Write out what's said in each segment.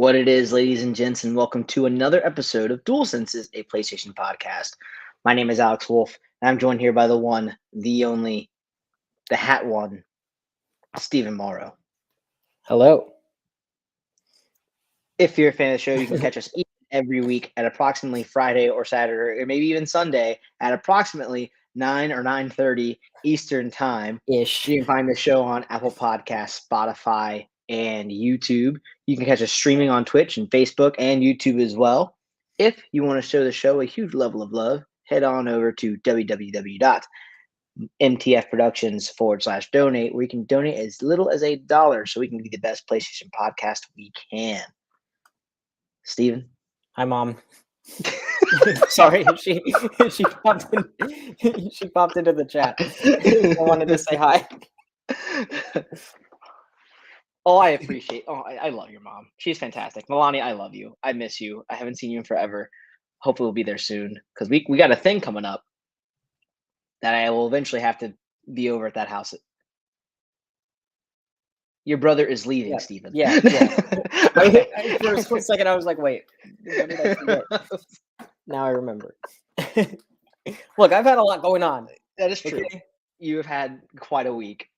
What it is, ladies and gents, and welcome to another episode of Dual Senses, a PlayStation podcast. My name is Alex Wolf, and I'm joined here by the one, the only, the hat one, Stephen Morrow. Hello. If you're a fan of the show, you can catch us every week at approximately Friday or Saturday, or maybe even Sunday at approximately 9 or 9:30 Eastern Time. Ish. You can find the show on Apple Podcasts, Spotify, and YouTube. You can catch us streaming on Twitch and Facebook and YouTube as well. If you want to show the show a huge level of love, head on over to www.mtfproductions.com/donate, where you can donate as little as $1 so we can be the best PlayStation podcast we can. Steven? Hi, Mom. Sorry, she popped into the chat. I wanted to say hi. I appreciate. I love your mom. She's fantastic. Milani, I love you. I miss you. I haven't seen you in forever. Hopefully, we'll be there soon because we got a thing coming up that I will eventually have to be over at that house. Your brother is leaving, Stephen. Yeah. Okay. For a split second, I was like, "Wait, what did I forget?" Now I remember. Look, I've had a lot going on. That is true. Okay? You have had quite a week.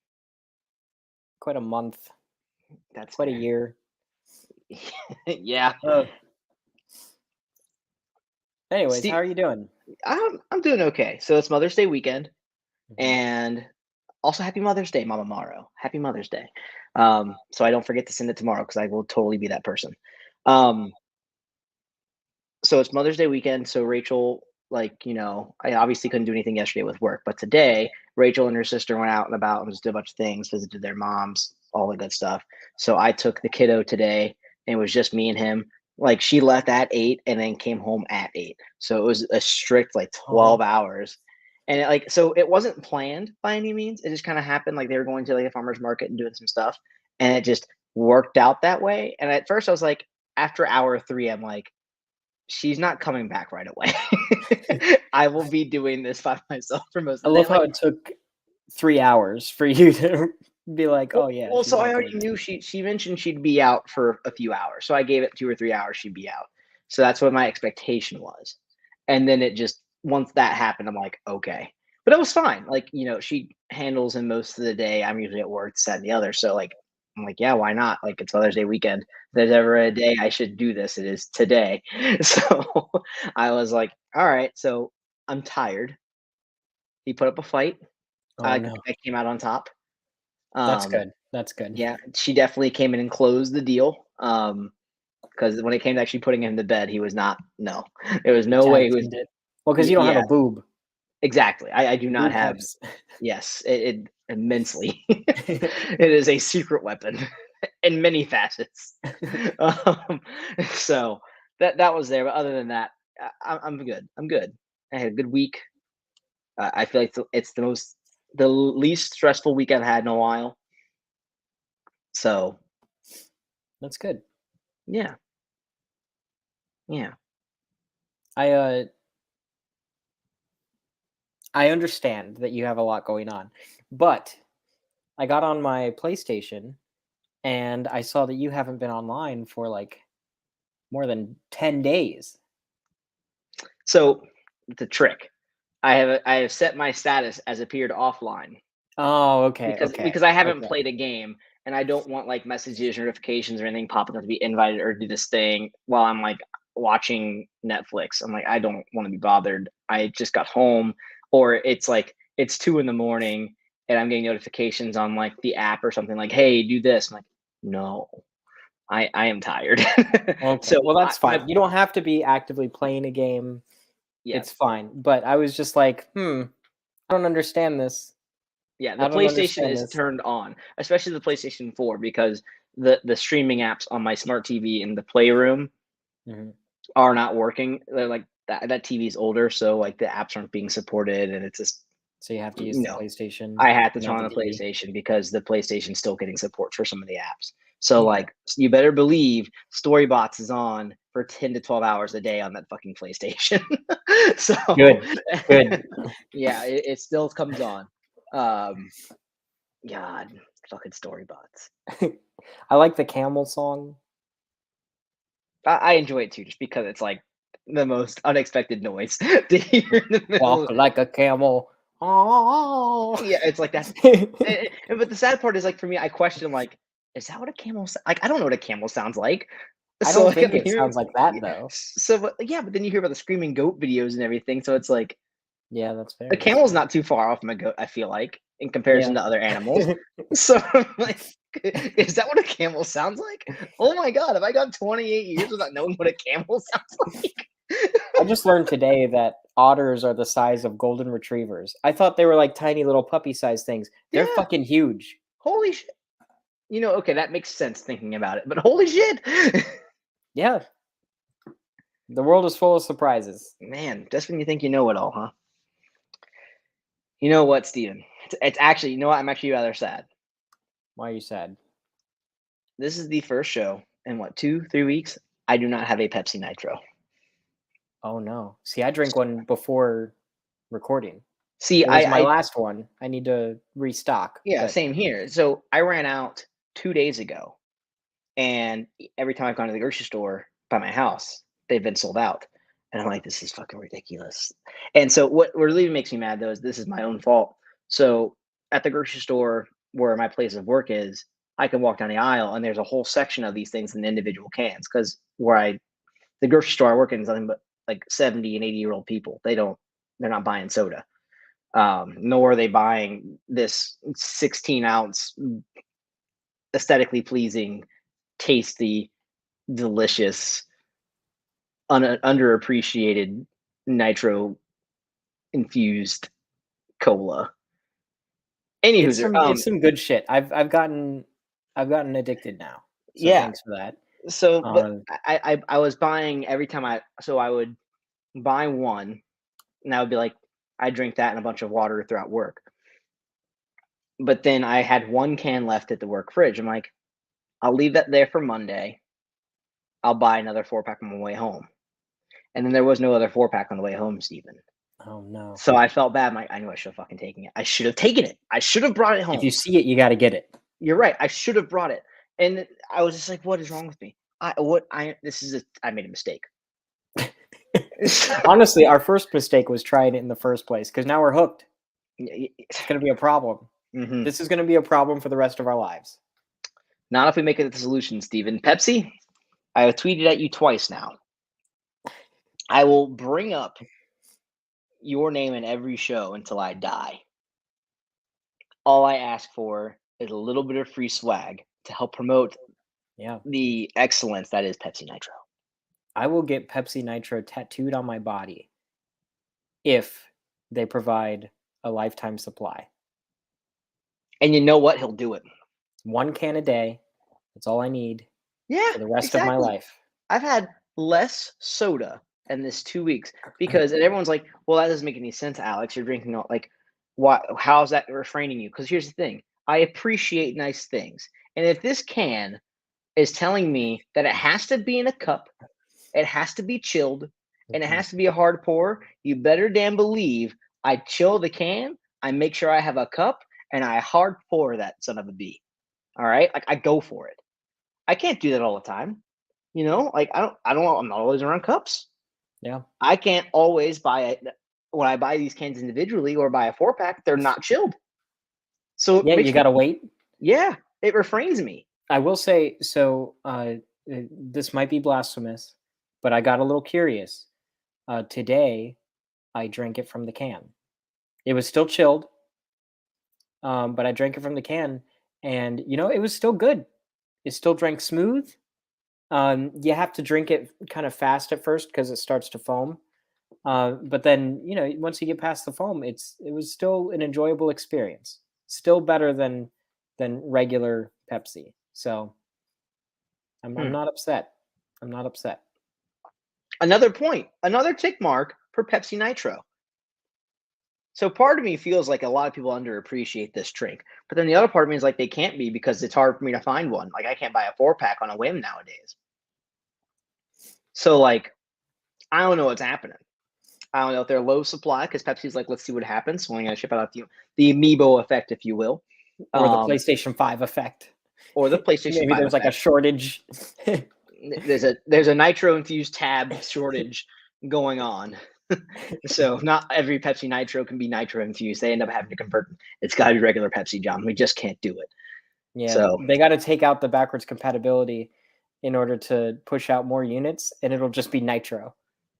Quite a month. That's quite a year. Yeah. Anyways, how are you doing? I'm doing okay. So it's Mother's Day weekend, and also Happy Mother's Day, Mama Morrow. Happy Mother's Day. So I don't forget to send it tomorrow because I will totally be that person. So it's Mother's Day weekend. So Rachel, I obviously couldn't do anything yesterday with work, but today Rachel and her sister went out and about and just did a bunch of things, visited their moms, all the good stuff. So I took the kiddo today, and it was just me and him. She left at 8 and then came home at 8. So it was a strict 12 hours. And so it wasn't planned by any means. It just kind of happened. They were going to a farmer's market and doing some stuff, and it just worked out that way. And at first I was like, after hour 3, I'm like, she's not coming back right away. I will be doing this by myself for most of the day. I love how it took 3 hours for you to be like, oh yeah. Well, so I already knew she mentioned she'd be out for a few hours. So I gave it 2 or 3 hours she'd be out. So that's what my expectation was. And then it just, once that happened, I'm like, okay. But it was fine. She handles him most of the day. I'm usually at work, this, that, and the other. So I'm like, yeah, why not? It's Mother's Day weekend. If there's ever a day I should do this, it is today. So I was like, all right, so I'm tired. He put up a fight. I came out on top. That's good. That's good. Yeah, she definitely came in and closed the deal. Because when it came to actually putting him to bed, he was not. No, there was no way he was. Well, because you don't have a boob. Exactly. I do not have. Yes, it immensely. It is a secret weapon in many facets. So that was there. But other than that, I'm good. I'm good. I had a good week. I feel like it's the least stressful week I've had in a while. So that's good. Yeah. Yeah. I understand that you have a lot going on, but I got on my PlayStation and I saw that you haven't been online for more than 10 days. So it's a trick. I have set my status as appeared offline. Oh, okay. Because I haven't played a game, and I don't want messages, notifications, or anything popping up to be invited or do this thing while I'm watching Netflix. I'm like, I don't want to be bothered. I just got home, or it's it's 2 a.m. and I'm getting notifications on the app or something hey, do this. I'm like, no, I am tired. Okay. So well, that's fine. You don't have to be actively playing a game. Yeah, it's fine. But I was just like, I don't understand this. Yeah, the PlayStation is turned on, especially the PlayStation 4, because the streaming apps on my smart TV in the playroom are not working. They're that TV is older, so the apps aren't being supported, and it's just. So you have to use the PlayStation. I had to turn on the PlayStation because the PlayStation's still getting support for some of the apps. So you better believe Storybots is on for 10 to 12 hours a day on that fucking PlayStation. So good. Yeah, it still comes on. God, fucking Storybots. I like the camel song. I enjoy it too, just because it's like the most unexpected noise to hear in the middle. Walk like a camel. Oh. Yeah, it's like that's. But the sad part is, like, for me, I question, like, is that what a camel? Like, I don't know what a camel sounds like. I So don't like think I'm it hearing, sounds like that yeah, though. so but yeah, but then you hear about the screaming goat videos and everything. So it's like Yeah, that's a fair. That's camel's fair. not too far off from a goat, I feel like, in comparison Yeah. to other animals. So I'm like, is that what a camel sounds like? Oh my god, have I gone 28 years without knowing what a camel sounds like? I just learned today that otters are the size of golden retrievers. I thought they were like tiny little puppy-sized things. They're Yeah, fucking huge. holy shit. Okay, that makes sense thinking about it, but holy shit. Yeah. The world is full of surprises. Man, just when you think you know it all, huh? You know what, Steven? It's actually, you know what? I'm actually rather sad. Why are you sad? This is the first show in what, 2, 3 weeks? I do not have a Pepsi Nitro. Oh no. See, I drank one before recording. See, It was my I last one. I need to restock, yeah, but same here. So I ran out 2 days ago, and every time I've gone to the grocery store by my house, they've been sold out. And I'm like, this is fucking ridiculous. And so what really makes me mad though is this is my own fault. So at the grocery store where my place of work is, I can walk down the aisle and there's a whole section of these things in individual cans. Because the grocery store I work in is nothing but like 70 and 80-year-old people. They're not buying soda. Nor are they buying this 16-ounce aesthetically pleasing, tasty, delicious, underappreciated nitro infused cola. Anywho, it's some good shit. I've gotten addicted now. So yeah. thanks for that. So, but Um, I was buying every time I would buy one, and I would be like, I drink that and a bunch of water throughout work. But then I had one can left at the work fridge. I'm like, I'll leave that there for Monday. I'll buy another 4-pack on my way home. And then there was no other 4-pack on the way home, Steven. oh no. So I felt bad. I'm like, I knew I should have fucking taken it. I should have taken it. I should have brought it If you home. see it, you got to get it. You're right. I should have brought it. And I was just like, what is wrong with me? I made a mistake. Honestly, our first mistake was trying it in the first place because now we're hooked. Mhm. It's going to be a problem. This is going to be a problem for the rest of our lives. Not if we make it the solution, Steven. Pepsi, I have tweeted at you twice now. I will bring up your name in every show until I die. All I ask for is a little bit of free swag to help promote Yeah. the excellence that is Pepsi Nitro. I will get Pepsi Nitro tattooed on my body if they provide a lifetime supply. And you know what? He'll do it. 1 can a day. That's all I need Yeah, for the rest of my exactly. life. I've had less soda in this 2 weeks because, and everyone's like, "Well, that doesn't make any sense, Alex. You're drinking all like, why? How's that refraining you?" Because here's the thing: I appreciate nice things, and if this can is telling me that it has to be in a cup, it has to be chilled, and it has to be a hard pour, you better damn believe I chill the can, I make sure I have a cup, and I hard pour that son of a bee. All right, like I go for it. I can't do that all the time. Like I'm not always around cups. Yeah. I can't always buy it when I buy these cans individually or buy a 4-pack, they're not chilled. So it Yeah, makes you got to wait. yeah, it refrains me. I will say, so this might be blasphemous, but I got a little curious. Today, I drank it from the can. It was still chilled, but I drank it from the can, and it was still good. It still drank smooth. You have to drink it kind of fast at first because it starts to foam. But then, once you get past the foam, it was still an enjoyable experience. Still better than regular Pepsi. So I'm not upset. I'm not upset. Another point, another tick mark for Pepsi Nitro. So part of me feels like a lot of people underappreciate this drink, but then the other part of me is like they can't be because it's hard for me to find one. Like I can't buy a 4-pack on a whim nowadays. So like, I don't know what's happening. I don't know if they're low supply because Pepsi's like, let's see what happens. So I'm gonna ship it out to you. The amiibo effect, if you will, Or the PlayStation 5 effect. or the PlayStation Maybe 5 there's like a effect. shortage. there's a nitro infused tab shortage going on. So not every Pepsi Nitro can be nitro infused. They end up having to convert. It's got to be regular Pepsi, John. We just can't do it. Yeah, So they got to take out the backwards compatibility in order to push out more units, and it'll just be nitro.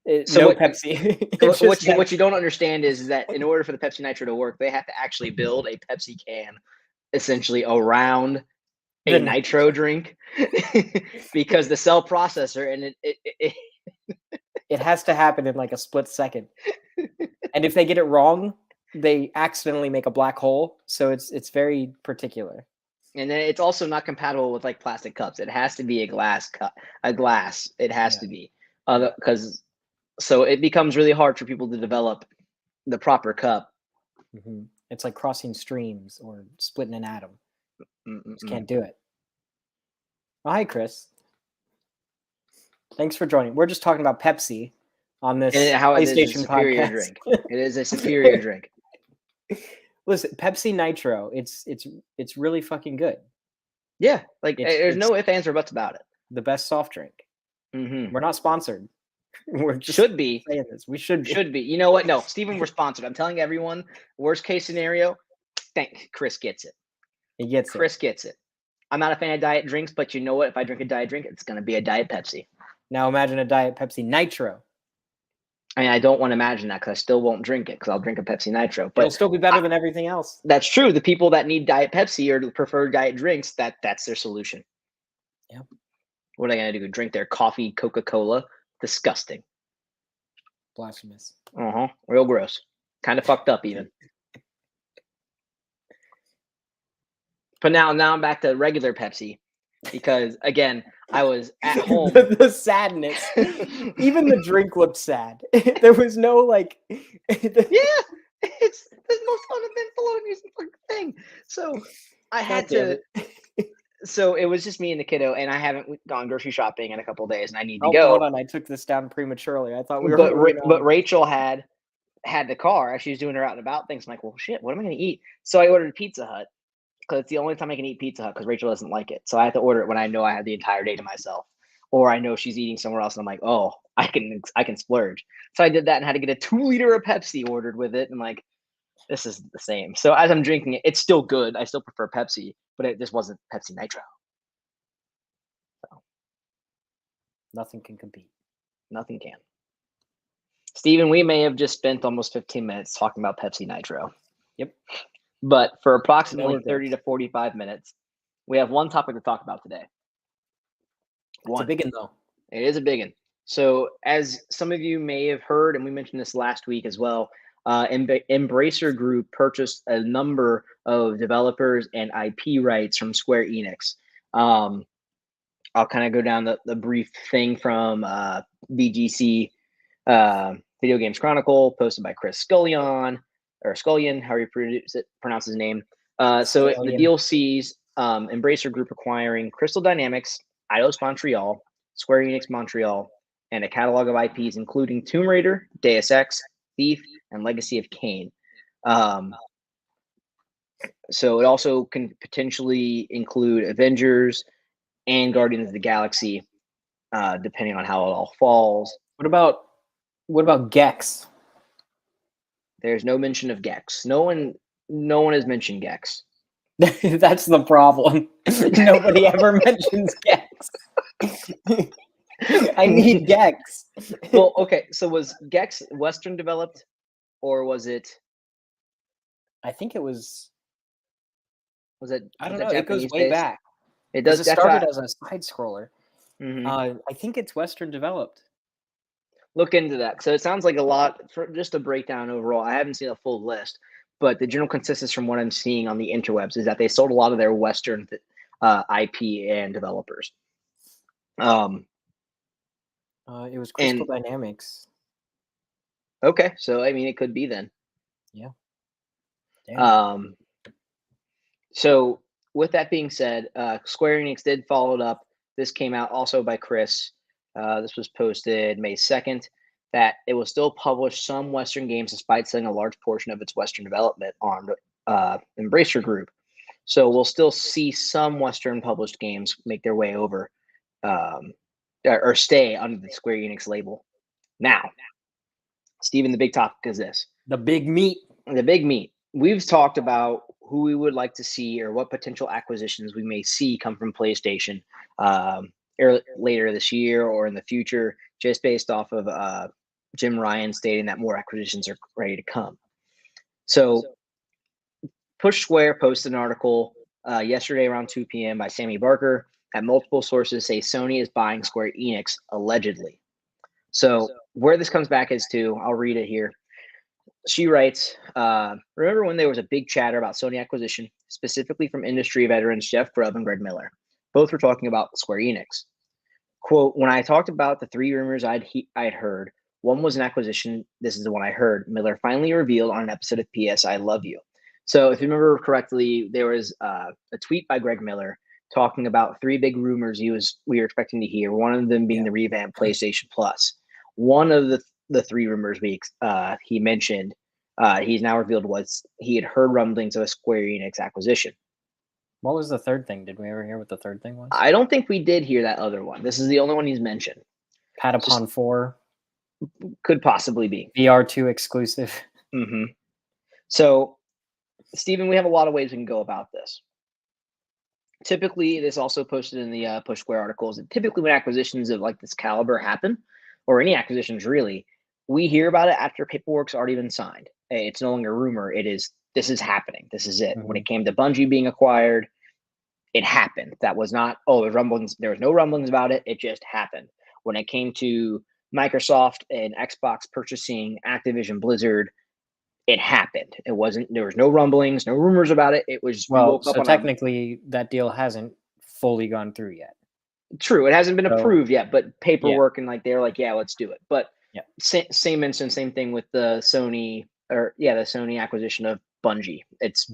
No Pepsi. What you don't understand is that in order for the Pepsi Nitro to work, they have to actually build a Pepsi can essentially around a nitro drink because the cell processor and it has to happen in like a split second. And if they get it wrong, they accidentally make a black hole. So it's very particular. And then it's also not compatible with like plastic cups. It has to be a glass cup. A glass. It has to be because so it becomes really hard for people to develop the proper cup. Mm-hmm. It's like crossing streams or splitting an atom. Just can't do it. Oh, hi, Chris. Thanks for joining. We're just talking about Pepsi on this PlayStation podcast. Drink. It is a superior drink. Listen, Pepsi Nitro, it's really fucking good. Yeah, like there's no ifs, ands, or buts about it. The best soft drink. Mm-hmm. We're not sponsored. We're just should be saying this. We should be. You know what? No, Steven, we're sponsored. I'm telling everyone. Worst case scenario, Chris gets it. He gets it. Chris gets it. I'm not a fan of diet drinks, but you know what? If I drink a diet drink, it's gonna be a Diet Pepsi. Now imagine a Diet Pepsi Nitro. I mean, I don't want to imagine that because I still won't drink it because I'll drink a Pepsi Nitro. But it'll still be better than everything else. That's true. The people that need Diet Pepsi or prefer diet drinks, that's their solution. Yeah. What are they going to do? Drink their coffee, Coca-Cola? Disgusting. Blasphemous. Real gross. Kind of fucked up even. But now I'm back to regular Pepsi because, again, I was at home. The sadness. Even the drink looked sad. There was no like. It's the most uneventful amusing thing. So I had to. So it was just me and the kiddo, and I haven't gone grocery shopping in a couple of days, and I need to go. Hold on, I took this down prematurely. I thought we were. But Rachel had the car. She was doing her out and about things. I'm like, well, shit, what am I going to eat? So I ordered Pizza Hut. Because it's the only time I can eat Pizza Hut because Rachel doesn't like it. So I have to order it when I know I have the entire day to myself. Or I know she's eating somewhere else and I'm like, oh, I can splurge. So I did that and had to get a 2 liter of Pepsi ordered with it. And like, this is the same. So as I'm drinking it, it's still good. I still prefer Pepsi, but it just wasn't Pepsi Nitro. So nothing can compete. Nothing can. Steven, we may have just spent almost 15 minutes talking about Pepsi Nitro. Yep. But for approximately 30 to 45 minutes, we have one topic to talk about today. It's a big one, though. It is a big one. So as some of you may have heard, and we mentioned this last week as well, Embracer Group purchased a number of developers and IP rights from Square Enix. I'll kind of go down the brief thing from VGC Video Games Chronicle, posted by Chris Scullion, however you pronounce his name. So the deal sees Embracer Group acquiring Crystal Dynamics, Eidos Montreal, Square Enix Montreal, and a catalog of IPs including Tomb Raider, Deus Ex, Thief, and Legacy of Kain. So it also can potentially include Avengers and Guardians of the Galaxy, depending on how it all falls. What about Gex? There's no mention of Gex. No one has mentioned Gex. That's the problem. Nobody ever mentions Gex. I need Gex. Well, okay. So was Gex Western developed, or was it? I think it was. Was it? I don't know. It goes way back. It does. It started as a side scroller. Mm-hmm. I think it's Western developed. Look into that. So it sounds like a lot. For just a breakdown overall, I haven't seen a full list, but the general consensus from what I'm seeing on the interwebs is that they sold a lot of their Western IP and developers. It was Crystal Dynamics. Okay, so I mean, it could be then. Yeah. Damn. So with that being said, Square Enix did follow it up. This came out also by Chris. This was posted May 2nd, that it will still publish some Western games despite selling a large portion of its Western development on Embracer Group. So we'll still see some Western published games make their way over or stay under the Square Enix label. Now, Steven, the big topic is this. The big meat. The big meat. We've talked about who we would like to see or what potential acquisitions we may see come from PlayStation later this year or in the future, just based off of Jim Ryan stating that more acquisitions are ready to come. So Push Square posted an article yesterday around 2 p.m. by Sammy Barker that multiple sources say Sony is buying Square Enix, allegedly. So where this comes back is to, I'll read it here. She writes, remember when there was a big chatter about Sony acquisition, specifically from industry veterans Jeff Grubb and Greg Miller? Both were talking about Square Enix. Quote, when I talked about the three rumors I'd heard, one was an acquisition. This is the one I heard. Miller finally revealed on an episode of PS I Love You. So if you remember correctly, there was a tweet by Greg Miller talking about three big rumors we were expecting to hear, one of them being the revamped PlayStation Plus. One of the three rumors he mentioned, he's now revealed was he had heard rumblings of a Square Enix acquisition. What was the third thing? Did we ever hear what the third thing was? I don't think we did hear that other one. This is the only one he's mentioned. Patapon 4. Could possibly be. VR2 exclusive. Mm-hmm. So, Steven, we have a lot of ways we can go about this. Typically, this also posted in the Push Square articles, and typically when acquisitions of like this caliber happen, or any acquisitions really, we hear about it after paperwork's already been signed. It's no longer a rumor. This is happening. This is it. Mm-hmm. When it came to Bungie being acquired, it happened. That was not, rumblings. There was no rumblings about it. It just happened. When it came to Microsoft and Xbox purchasing Activision Blizzard, it happened. There was no rumblings, no rumors about it. It was, technically that deal hasn't fully gone through yet. True. It hasn't been approved yet, but paperwork and they're like, yeah, let's do it. But same instance, same thing with the Sony acquisition of Bungie. It's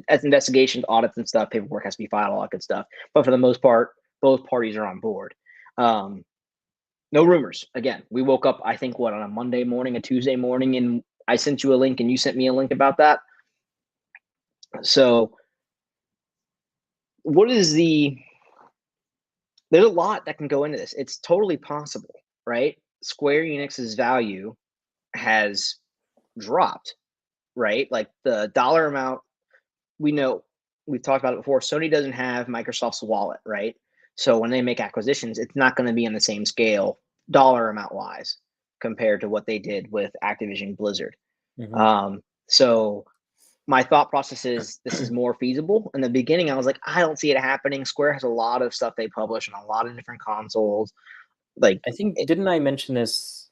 as investigations, audits and stuff, paperwork has to be filed, all that good stuff. But for the most part, both parties are on board. No rumors. Again, we woke up, I think, on a Monday morning, a Tuesday morning, and I sent you a link and you sent me a link about that. So there's a lot that can go into this. It's totally possible, right? Square Enix's value has dropped, right? Like the dollar amount, we know, we've talked about it before, Sony doesn't have Microsoft's wallet, right? So when they make acquisitions, it's not going to be on the same scale, dollar amount wise, compared to what they did with Activision Blizzard. Mm-hmm. So my thought process is this is more feasible. In the beginning, I was like, I don't see it happening. Square has a lot of stuff they publish on a lot of different consoles. Like, I think, didn't I mention this?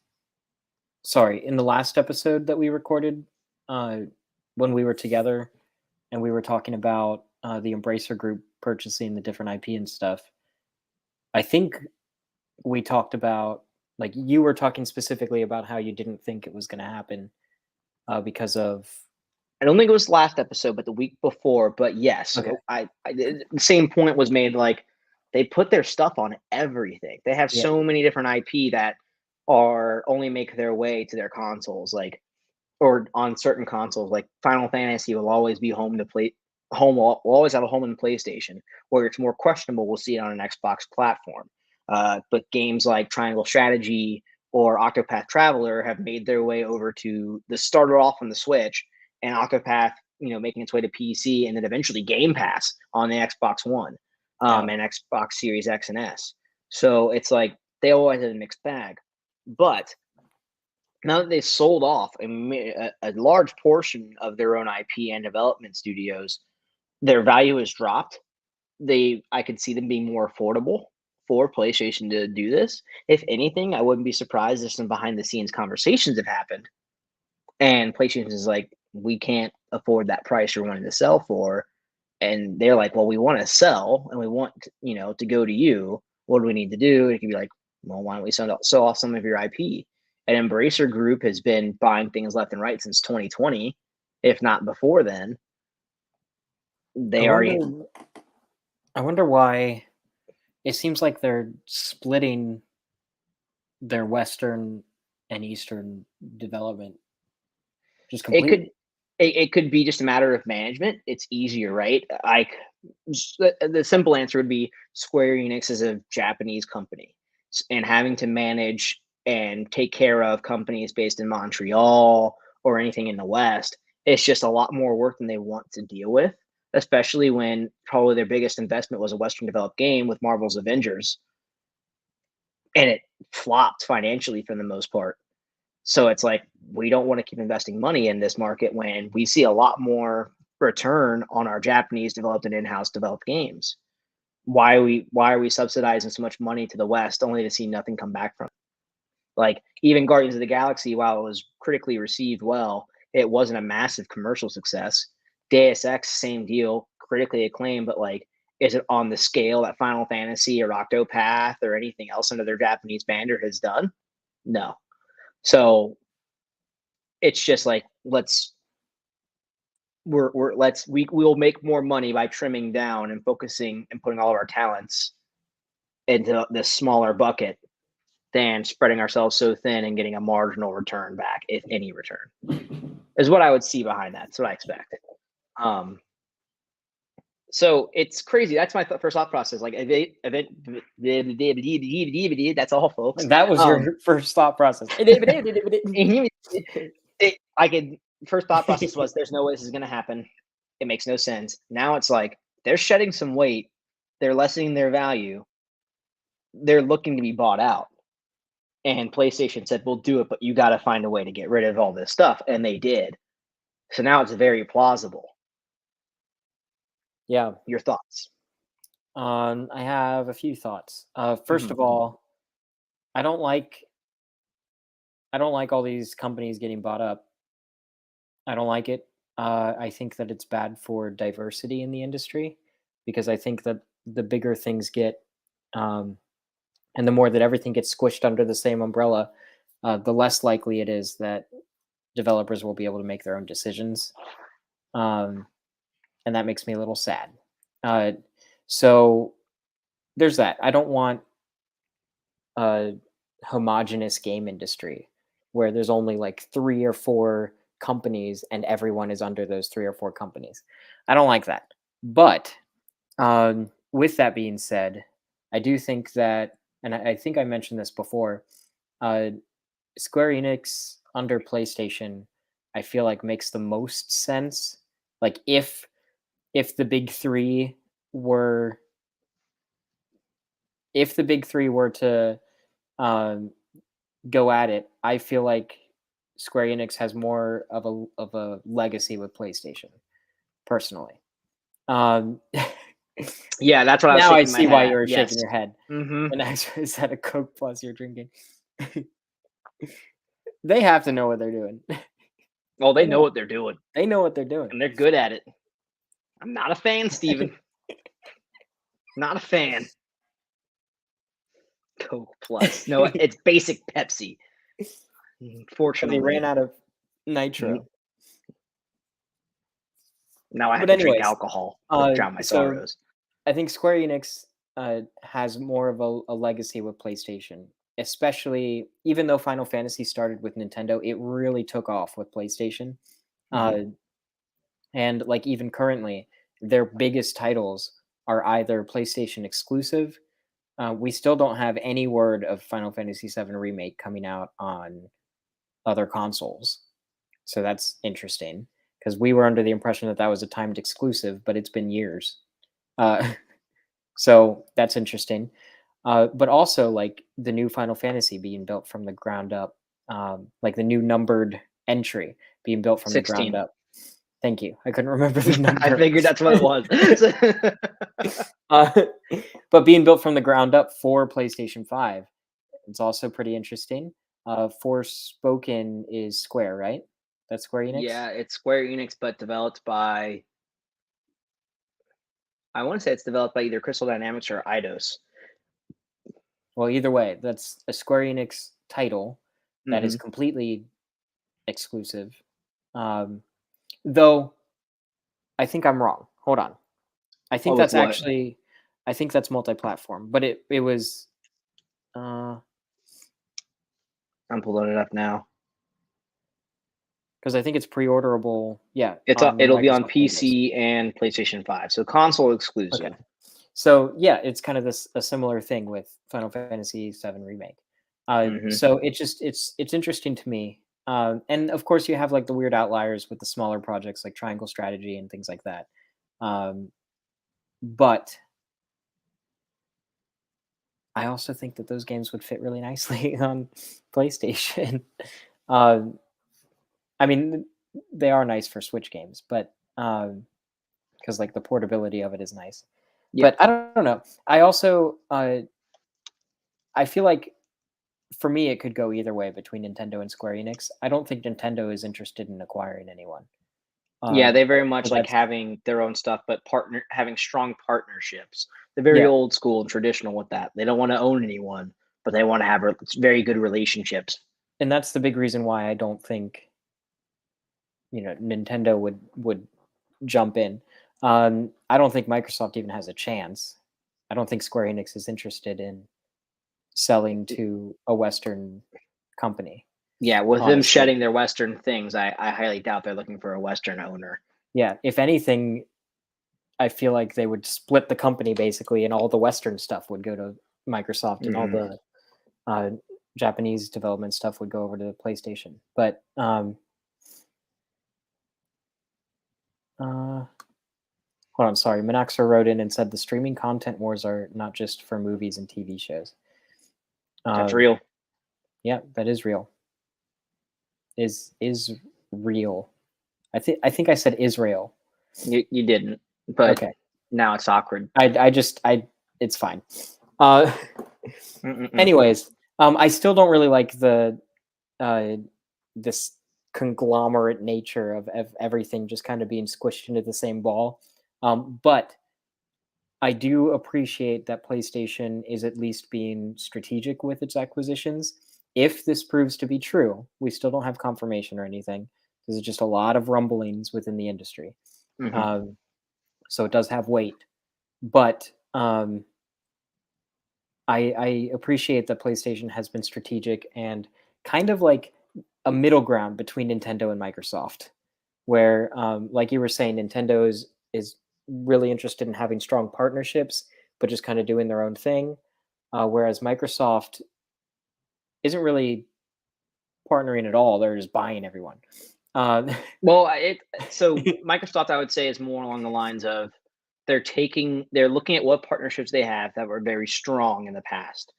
Sorry, in the last episode that we recorded when we were together and we were talking about the Embracer Group purchasing the different IP and stuff. I think we talked about, like, you were talking specifically about how you didn't think it was going to happen because of. I don't think it was last episode, but the week before. But yes, okay. The same point was made. Like, they put their stuff on everything. They have so many different IP that are only make their way to their consoles, like, or on certain consoles. Like Final Fantasy will always be will always have a home in PlayStation. Where it's more questionable, we'll see it on an Xbox platform. But games like Triangle Strategy or Octopath Traveler have made their way over to started off on the Switch, and Octopath, making its way to PC, and then eventually Game Pass on the Xbox One and Xbox Series X and S. So it's like they always had a mixed bag. But now that they've sold off a large portion of their own IP and development studios, their value has dropped. I could see them being more affordable for PlayStation to do this. If anything, I wouldn't be surprised if some behind the scenes conversations have happened. And PlayStation is like, we can't afford that price you're wanting to sell for. And they're like, well, we want to sell and we want, to go to you. What do we need to do? And it can be like, well, why don't we sell off some of your IP? And Embracer Group has been buying things left and right since 2020, if not before then. I wonder why it seems like they're splitting their Western and Eastern development just completely. It could be just a matter of management. It's easier, right? Like The simple answer would be Square Enix is a Japanese company, and having to manage and take care of companies based in Montreal or anything in the West, it's just a lot more work than they want to deal with, especially when probably their biggest investment was a Western developed game with Marvel's Avengers, and it flopped financially for the most part. So it's like we don't want to keep investing money in this market when we see a lot more return on our Japanese developed and in-house developed games. Why are we subsidizing so much money to the West only to see nothing come back from it? Like even Guardians of the Galaxy, while it was critically received well, it wasn't a massive commercial success. Deus Ex, same deal, critically acclaimed, but like, is it on the scale that Final Fantasy or Octopath or anything else under their Japanese banner has done? No. So it's just like we'll make more money by trimming down and focusing and putting all of our talents into this smaller bucket than spreading ourselves so thin and getting a marginal return back, if any return, is what I would see behind that. That's what I expect. So it's crazy. That's my first thought process. Like that's all, folks. That was your first thought process. First thought process was there's no way this is going to happen. It makes no sense. Now it's like they're shedding some weight. They're lessening their value. They're looking to be bought out. And PlayStation said, we'll do it, but you got to find a way to get rid of all this stuff. And they did. So now it's very plausible. Yeah. Your thoughts? I have a few thoughts. First of all, I don't like all these companies getting bought up. I don't like it. I think that it's bad for diversity in the industry because I think that the bigger things get, and the more that everything gets squished under the same umbrella, the less likely it is that developers will be able to make their own decisions. And that makes me a little sad. So there's that. I don't want a homogenous game industry where there's only like 3 or 4 companies and everyone is under those 3 or 4 companies. I don't like that. But with that being said, I do think that, and I think I mentioned this before, Square Enix under PlayStation, I feel like makes the most sense. Like if the big three were to go at it, I feel like Square Enix has more of a legacy with PlayStation, personally. Yeah, that's what I was now I shaking my see why head you were at. Yes. shaking your head. And actually, is that a Coke Plus you're drinking? They have to know what they're doing. Oh, they know what they're doing. They know what they're doing. And they're good at it. I'm not a fan, Steven. Not a fan. Coke Plus. No, it's basic Pepsi. Fortunately. They ran out of nitro. Now I have to drink alcohol to drown my sorrows. I think Square Enix has more of a legacy with PlayStation, especially even though Final Fantasy started with Nintendo, it really took off with PlayStation. And like even currently, their biggest titles are either PlayStation exclusive. We still don't have any word of Final Fantasy VII Remake coming out on other consoles. So that's interesting because we were under the impression that was a timed exclusive, but it's been years. So that's interesting. But also like the new Final Fantasy being built from the ground up, like the new numbered entry being built from 16. the ground up. Thank you. I couldn't remember the number. I figured that's what it was. But being built from the ground up for PlayStation 5, it's also pretty interesting. Forspoken is Square, right? That's Square Enix? Yeah, it's Square Enix, but developed by, I want to say it's developed by either Crystal Dynamics or Eidos. Well, either way, that's a Square Enix title that is completely exclusive. Though I think I'm wrong. Hold on. I think that's actually, I think that's multi-platform, but it was. I'm pulling it up now. because I think it's pre-orderable. Yeah, It'll be on Microsoft Windows. PC and PlayStation 5, so console exclusive. Okay. So yeah, it's kind of a similar thing with Final Fantasy VII Remake. So it's interesting to me. And of course, you have like the weird outliers with the smaller projects like Triangle Strategy and things like that. But I also think that those games would fit really nicely on PlayStation. I mean, they are nice for Switch games, but because like the portability of it is nice. Yep. But I don't know. I also I feel like for me it could go either way between Nintendo and Square Enix. I don't think Nintendo is interested in acquiring anyone. Yeah, they very much So like that's having their own stuff, but having strong partnerships. They're very yeah, old school and traditional with that. They don't want to own anyone, but they want to have very good relationships. and that's the big reason why I don't think Nintendo would jump in. I don't think Microsoft even has a chance. I don't think Square Enix is interested in selling to a Western company. Yeah, with them Honestly. shedding their Western things, I highly doubt they're looking for a Western owner. Yeah, if anything, I feel like they would split the company basically, and all the Western stuff would go to Microsoft, and all the Japanese development stuff would go over to PlayStation. But hold on, sorry. Minaxer wrote in and said the streaming content wars are not just for movies and TV shows. That's real. Yeah, that is real. Is real. I think I said Israel. You didn't, but okay. Now it's awkward. It's fine. Anyways, I still don't really like the this conglomerate nature of everything just kind of being squished into the same ball. But I do appreciate that PlayStation is at least being strategic with its acquisitions. If this proves to be true, we still don't have confirmation or anything. There's just a lot of rumblings within the industry. So it does have weight. But I appreciate that PlayStation has been strategic and kind of like a middle ground between Nintendo and Microsoft, where, like you were saying, Nintendo is really interested in having strong partnerships, but just kind of doing their own thing, whereas Microsoft isn't really partnering at all. They're just buying everyone. So Microsoft, I would say, is more along the lines of they're looking at what partnerships they have that were very strong in the past,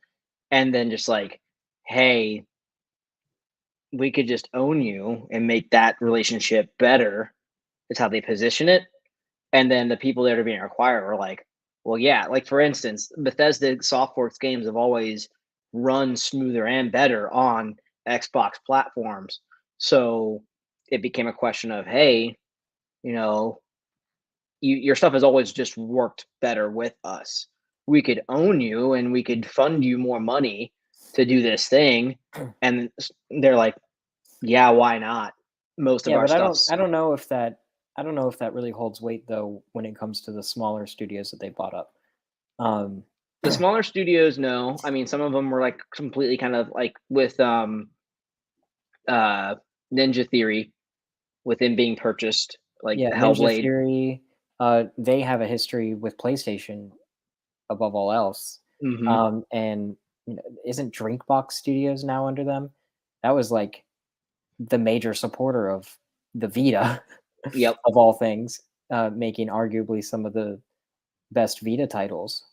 and then just like, hey, we could just own you and make that relationship better. Is how they position it. And then the people that are being acquired are like, well, yeah, like for instance, Bethesda Softworks games have always run smoother and better on Xbox platforms. So it became a question of, hey, your stuff has always just worked better with us. We could own you and we could fund you more money to do this thing. And they're like, yeah, why not? Most of our stuff. I don't know if that really holds weight though when it comes to the smaller studios that they bought up. The smaller studios, no. I mean, some of them were like completely kind of like with Ninja Theory, with them being purchased, like Hellblade. Ninja Theory. They have a history with PlayStation above all else. And isn't Drinkbox Studios now under them? That was like the major supporter of the Vita. Yep. Of all things, making arguably some of the best Vita titles.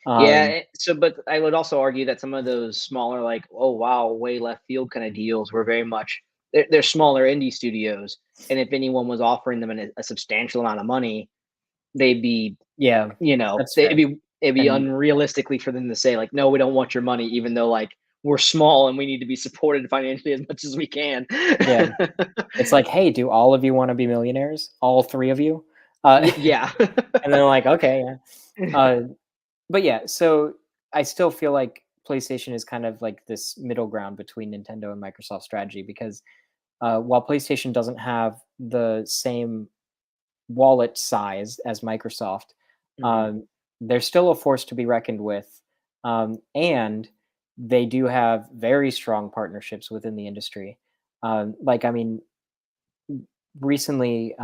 But I would also argue that some of those smaller, like, oh wow, way left field kind of deals were very much they're smaller indie studios, and if anyone was offering them a substantial amount of money, they'd be it'd be unrealistically for them to say like, no, we don't want your money, even though like we're small and we need to be supported financially as much as we can. Yeah, it's like, hey, do all of you want to be millionaires? All three of you? Yeah. And they're like, okay, yeah. But yeah, so I still feel like PlayStation is kind of like this middle ground between Nintendo and Microsoft strategy, because while PlayStation doesn't have the same wallet size as Microsoft, they're still a force to be reckoned with, and they do have very strong partnerships within the industry. recently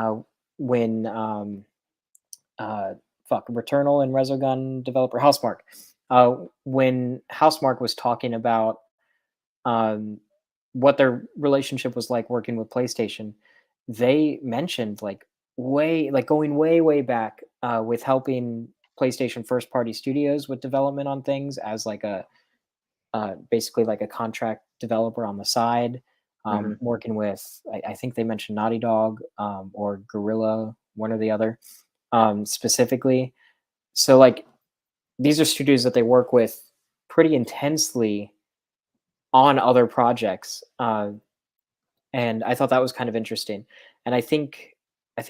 when Returnal and Resogun developer Housemarque, when Housemarque was talking about um, what their relationship was like working with PlayStation, they mentioned going way back with helping PlayStation first party studios with development on things as like a basically like a contract developer on the side, Hmm. working with I think they mentioned Naughty Dog or Gorilla, one or the other, specifically. So like these are studios that they work with pretty intensely on other projects, and I thought that was kind of interesting. And I think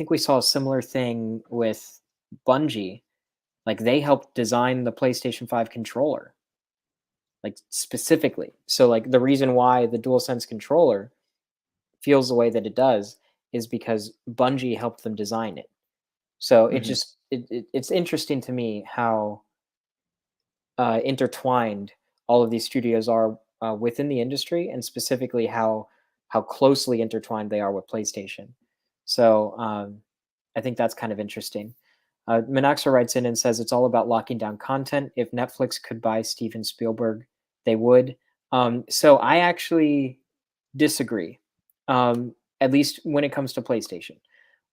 we saw a similar thing with Bungie. Like they helped design the PlayStation 5 controller, like specifically. So like the reason why the DualSense controller feels the way that it does is because Bungie helped them design it. So Hmm. it's interesting to me how intertwined all of these studios are within the industry, and specifically how closely intertwined they are with PlayStation. So I think that's kind of interesting. Minaxa writes in and says it's all about locking down content. If Netflix could buy Steven Spielberg, they would. So I actually disagree, at least when it comes to PlayStation.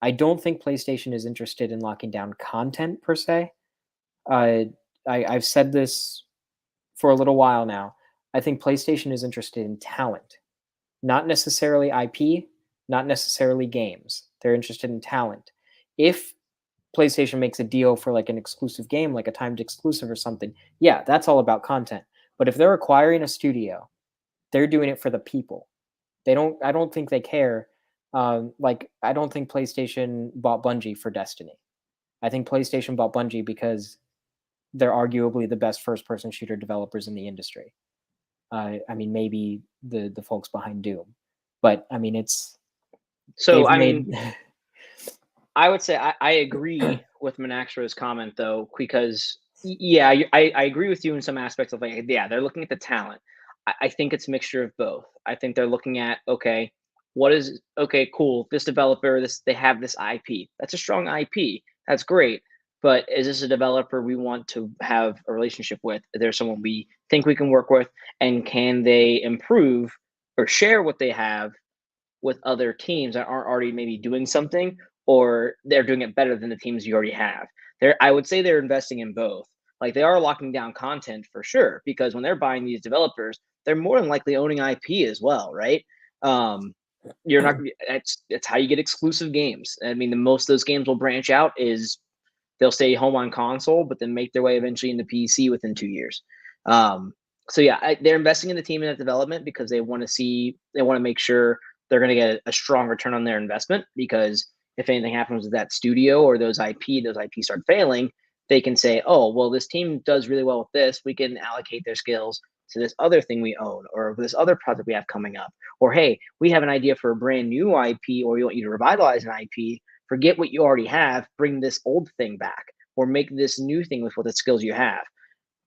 I don't think PlayStation is interested in locking down content per se. Uh, I've said this for a little while now. I think PlayStation is interested in talent, not necessarily IP, not necessarily games. They're interested in talent. If PlayStation makes a deal for like an exclusive game, like a timed exclusive or something, yeah, that's all about content. But if they're acquiring a studio, they're doing it for the people. They don't. I don't think they care. Like I don't think PlayStation bought Bungie for Destiny. I think PlayStation bought Bungie because they're arguably the best first-person shooter developers in the industry. I mean, maybe the folks behind Doom, but I mean, So they've I made. mean, I would say I agree with Manaxra's comment though, because yeah, I agree with you in some aspects of like, yeah, they're looking at the talent. I think it's a mixture of both. I think they're looking at, okay, what is okay, cool. This developer, they have this IP. That's a strong IP. That's great. But is this a developer we want to have a relationship with? Is there someone we think we can work with, and can they improve or share what they have with other teams that aren't already maybe doing something, or they're doing it better than the teams you already have. I would say they're investing in both. Like they are locking down content for sure, because when they're buying these developers, they're more than likely owning IP as well, right? Um, you're not. That's how you get exclusive games. I mean, the most those games will branch out is they'll stay home on console, but then make their way eventually into PC within 2 years. Um, so yeah, they're investing in the team and that development because they want to make sure they're going to get a strong return on their investment. Because if anything happens with that studio or those IP start failing, they can say, oh, well, this team does really well with this. We can allocate their skills to this other thing we own, or this other project we have coming up. Or, hey, we have an idea for a brand new IP, or we want you to revitalize an IP. Forget what you already have, bring this old thing back, or make this new thing with what the skills you have.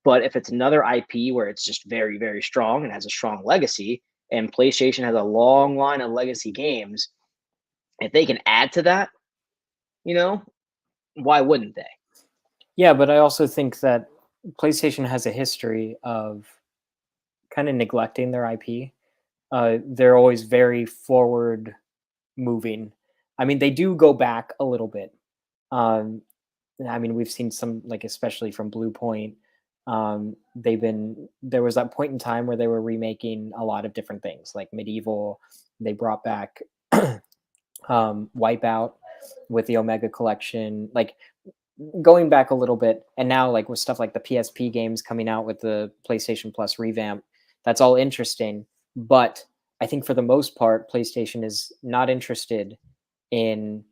But if it's another IP where it's just very, very strong and has a strong legacy, and PlayStation has a long line of legacy games, if they can add to that, you know, why wouldn't they? Yeah, but I also think that PlayStation has a history of kind of neglecting their IP. They're always very forward moving. I mean, they do go back a little bit. Um, I mean, we've seen some, like especially from Blue Point. There was that point in time where they were remaking a lot of different things, like Medieval. They brought back Wipeout with the Omega Collection, like going back a little bit, and now like with stuff like the PSP games coming out with the PlayStation Plus revamp, that's all interesting. But I think for the most part, PlayStation is not interested in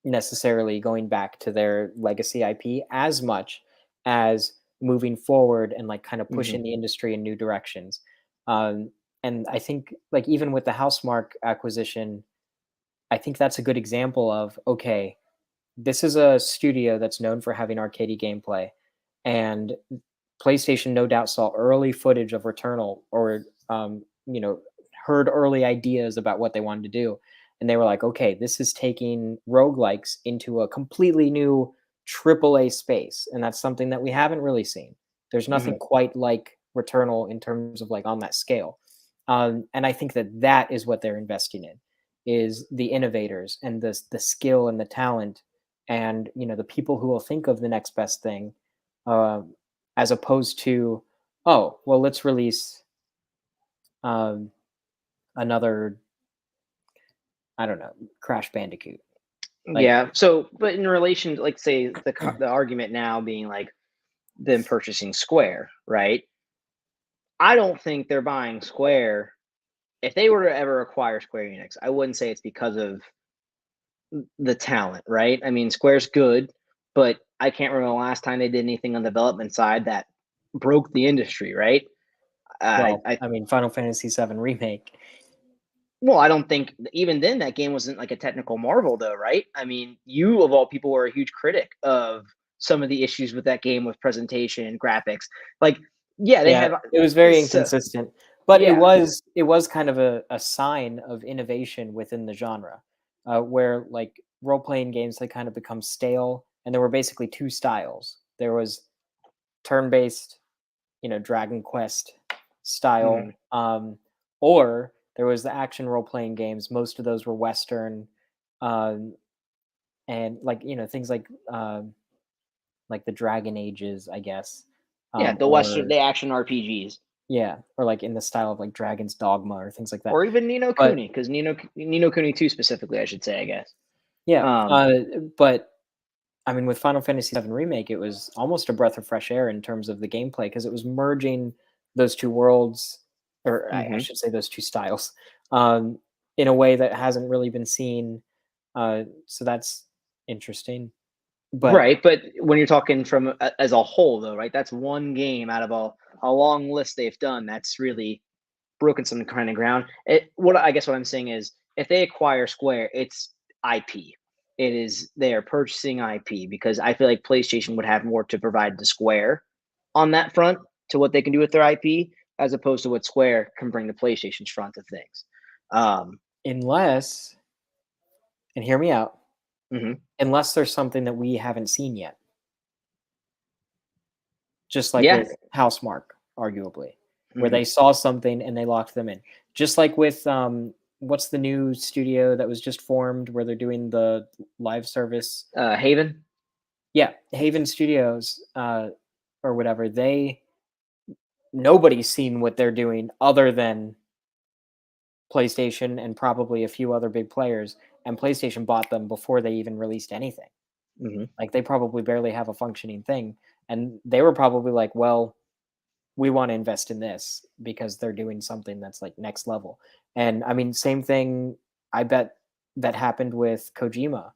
necessarily going back to their legacy IP as much as moving forward and like kind of Mm-hmm. pushing the industry in new directions. Um, and I think like even with the Housemarque acquisition, I think that's a good example of okay, this is a studio that's known for having arcadey gameplay, and PlayStation no doubt saw early footage of Returnal or heard early ideas about what they wanted to do, and they were like, okay, this is taking roguelikes into a completely new AAA space, and that's something that we haven't really seen. There's nothing quite like Returnal in terms of like on that scale. And I think that is what they're investing in, is the innovators and the skill and the talent, and the people who will think of the next best thing, as opposed to, oh well, let's release um, another, I don't know, Crash Bandicoot. Like, Yeah. So, but in relation to, like, say the argument now being like them purchasing Square, right? I don't think they're buying Square. If they were to ever acquire Square Enix, I wouldn't say it's because of the talent, right? I mean, Square's good, but I can't remember the last time they did anything on the development side that broke the industry, right? well, I I mean, Final Fantasy VII Remake. Well, I don't think even then that game wasn't like a technical marvel, though, right? I mean, you of all people were a huge critic of some of the issues with that game with presentation and graphics. Like, yeah, they Yeah, have. it was very So, inconsistent, but it yeah, was kind of a sign of innovation within the genre, where like role playing games had kind of become stale, and there were basically two styles. There was turn based, Dragon Quest style, mhm. or there was the action role playing games. Most of those were Western, um, and like things like the Dragon Ages, I guess, Yeah, the Western, or the action RPGs, yeah, or like in the style of like Dragon's Dogma or things like that. or even Nino But Kuni, because Nino Kuni 2 specifically, I should say, I guess. yeah, Um, but I mean, with Final Fantasy VII Remake, it was almost a breath of fresh air in terms of the gameplay, because it was merging those two worlds, or I mhm. should say those two styles, um, in a way that hasn't really been seen. So that's interesting. But Right, but when you're talking from as a whole, though, right? That's one game out of a long list they've done. That's really broken some kind of ground. What I guess what I'm saying is, if they acquire Square, it's IP. It is they are purchasing IP, because I feel like PlayStation would have more to provide to Square on that front, to what they can do with their IP, as opposed to what Square can bring to PlayStation's front of things. Um, unless, and hear me out, mhm. unless there's something that we haven't seen yet, just like Yeah, with Housemark, arguably, where mhm. they saw something and they locked them in. Just like with what's the new studio that was just formed where they're doing the live service? Haven. Yeah, Haven Studios, or whatever. Nobody's seen what they're doing other than PlayStation and probably a few other big players, and PlayStation bought them before they even released anything. Mhm. Like, they probably barely have a functioning thing, and they were probably like, well, we want to invest in this because they're doing something that's like next level. And I mean, same thing, I bet that happened with Kojima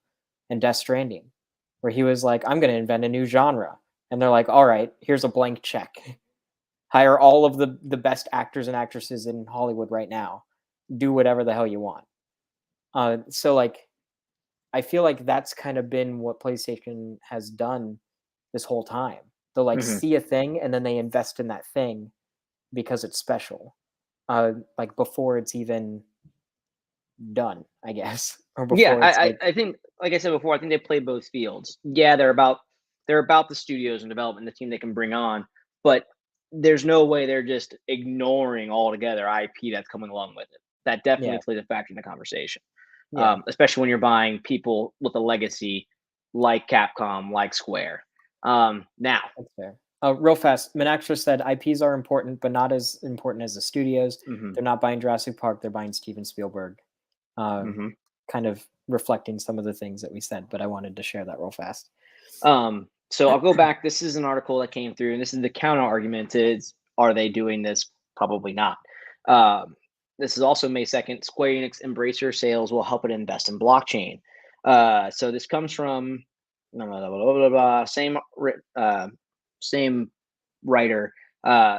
and Death Stranding, where he was like, I'm going to invent a new genre. And they're like, all right, here's a blank check. Hire all of the best actors and actresses in Hollywood right now. Do whatever the hell you want. So like, I feel like that's kind of been what PlayStation has done this whole time. They'll like Mhm. see a thing and then they invest in that thing because it's special. Like before it's even done, I guess, or Yeah, before it's like, I think, like I said before, I think they play both fields. Yeah, they're about the studios and development, the team they can bring on, but there's no way they're just ignoring altogether IP that's coming along with it. That definitely yeah, plays a factor in the conversation, yeah, especially when you're buying people with a legacy like Capcom, like Square. Now, that's fair. Real fast, Minaxtra said IPs are important, but not as important as the studios. mhm, They're not buying Jurassic Park; they're buying Steven Spielberg. Um, mhm. Kind of reflecting some of the things that we said, but I wanted to share that real fast. So I'll go back. This is an article that came through, and this is the counter argument: is, are they doing this? Probably not. Um, this is also May 2nd. Square Enix Embracer sales will help it invest in blockchain. So this comes from blah, blah, blah, blah, blah, blah, same writer.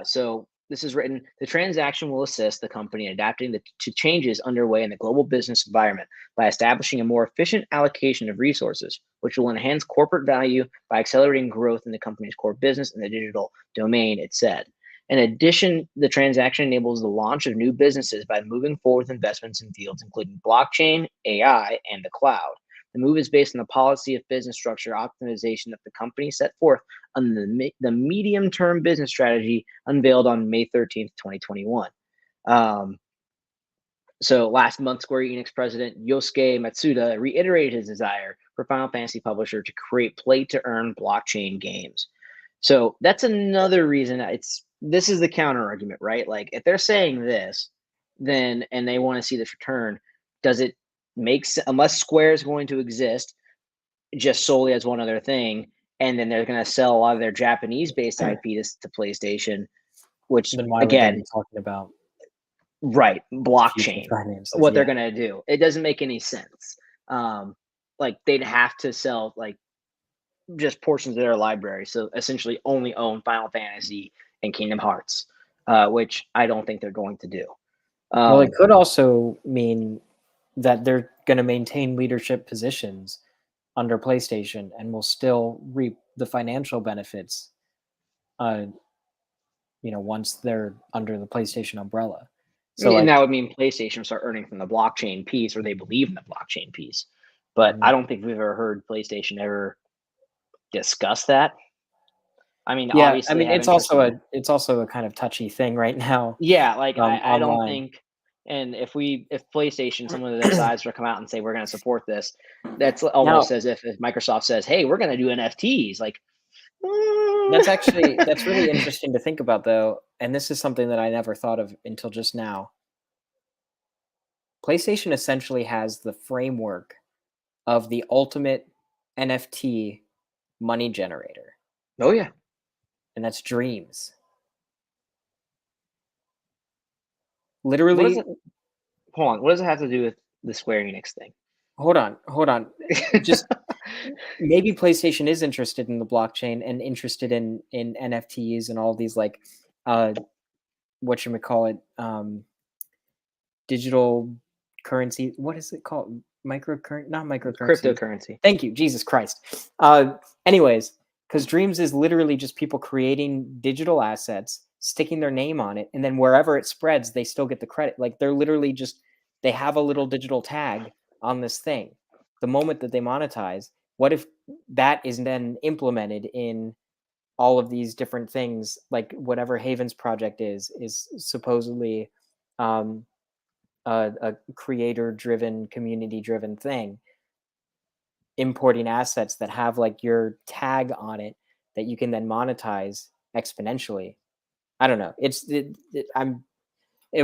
So this is written: the transaction will assist the company in adapting to changes underway in the global business environment by establishing a more efficient allocation of resources, which will enhance corporate value by accelerating growth in the company's core business in the digital domain, it said. In addition, the transaction enables the launch of new businesses by moving forward with investments in fields including blockchain, AI, and the cloud. The move is based on the policy of business structure optimization that the company set forth on the medium-term business strategy unveiled on May 13th, 2021. So last month, Square Enix president Yosuke Matsuda reiterated his desire for Final Fantasy publisher to create play-to-earn blockchain games. So that's another reason this is the counter argument, right? Like if they're saying this, then and they want to see this return, does it make sense unless Square is going to exist just solely as one other thing, and then they're going to sell a lot of their Japanese-based IP to PlayStation, which Then why would they again, be talking about right, future blockchain, finances? what they're going to do? It doesn't make any sense. Like they'd have to sell like just portions of their library, so essentially only own Final Fantasy and Kingdom Hearts, which I don't think they're going to do. Well, it could also mean that they're going to maintain leadership positions under PlayStation and will still reap the financial benefits, once they're under the PlayStation umbrella. So and that would mean PlayStation start earning from the blockchain piece, or they believe in the blockchain piece. But I don't think we've ever heard PlayStation ever discuss that. I mean, yeah, obviously, I mean, it's also a kind of touchy thing right now. Yeah, like I don't think, and if PlayStation, someone of their size, were to come out and say we're going to support this, that's almost as if Microsoft says, "Hey, we're going to do NFTs." Like that's really interesting to think about, though, and this is something that I never thought of until just now. PlayStation essentially has the framework of the ultimate NFT money generator. Oh yeah. And that's Dreams. Literally. Hold on. What does it have to do with the Square Enix thing? Hold on. Just maybe PlayStation is interested in the blockchain and interested in NFTs and all these like whatchamacallit, digital currency. What is it called? Not microcurrency. Cryptocurrency. Thank you, Jesus Christ. Anyways, because Dreams is literally just people creating digital assets, sticking their name on it, and then wherever it spreads, they still get the credit. Like they're literally they have a little digital tag on this thing. The moment that they monetize, what if that is then implemented in all of these different things? Like whatever Haven's project is supposedly a creator-driven, community-driven thing, importing assets that have like your tag on it that you can then monetize exponentially. I don't know. It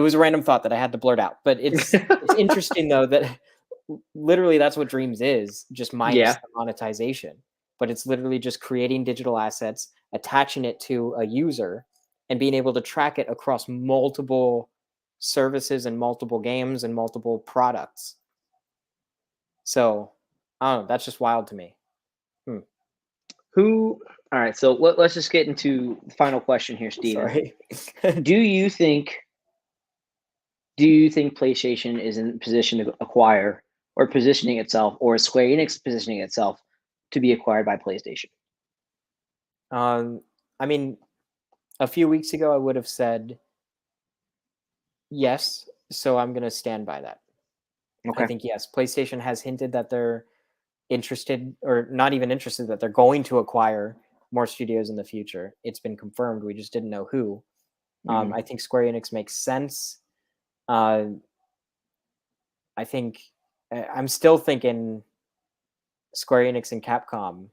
was a random thought that I had to blurt out, but it's interesting though that literally that's what Dreams is, just minus the monetization. But it's literally just creating digital assets, attaching it to a user, and being able to track it across multiple services and multiple games and multiple products. So I don't know, that's just wild to me. All right, so let's just get into the final question here, Steven. Sorry. Do you think PlayStation is in position to acquire or positioning itself, or is Square Enix positioning itself to be acquired by PlayStation? I mean, a few weeks ago, I would have said yes, so I'm going to stand by that. Okay. I think yes. PlayStation has hinted that they're interested, or not even interested, that they're going to acquire more studios in the future. It's been confirmed. We just didn't know who. I think Square Enix makes sense. I think I'm still thinking Square Enix and Capcom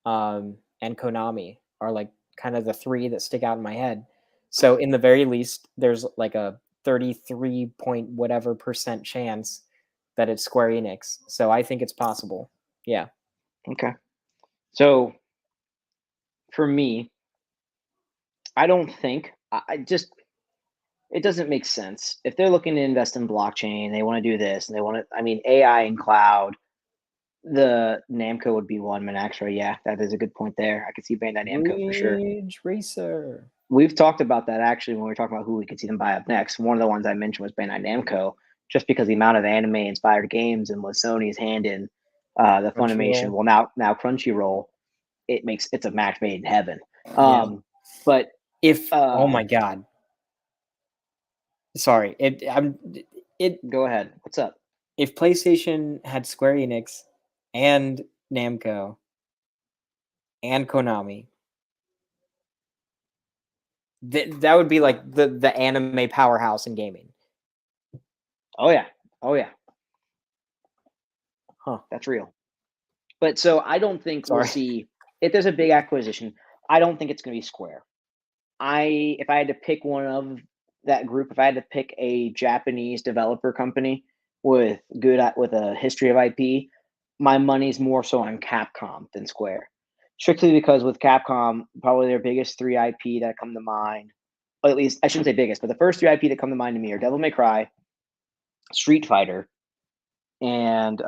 and Konami are like kind of the three that stick out in my head. So in the very least, there's like a 33 point whatever % chance that it's Square Enix. So I think it's possible. Yeah. Okay. So for me, I don't think it doesn't make sense. If they're looking to invest in blockchain, they want to do this, and they want to, AI and cloud, the Namco would be one. Minaxra, yeah, that is a good point there. I could see Bandai Namco for sure. Ridge Racer. We've talked about that actually when we were talking about who we could see them buy up next. One of the ones I mentioned was Bandai Namco, just because the amount of anime-inspired games and with Sony's hand in the Funimation, well now Crunchyroll, it's a match made in heaven. But Oh my god. Sorry. Go ahead. What's up? If PlayStation had Square Enix and Namco and Konami, that would be like the anime powerhouse in gaming. Oh yeah. Oh yeah. Huh. That's real. But so I don't think we'll Sorry. see if there's a big acquisition. I don't think it's going to be Square. If I had to pick one of that group, if I had to pick a Japanese developer company with a history of IP, my money's more so on Capcom than Square. Strictly because with Capcom, probably their biggest three IP that come to mind, or at least I shouldn't say biggest, but the first three IP that come to mind to me are Devil May Cry, Street Fighter, and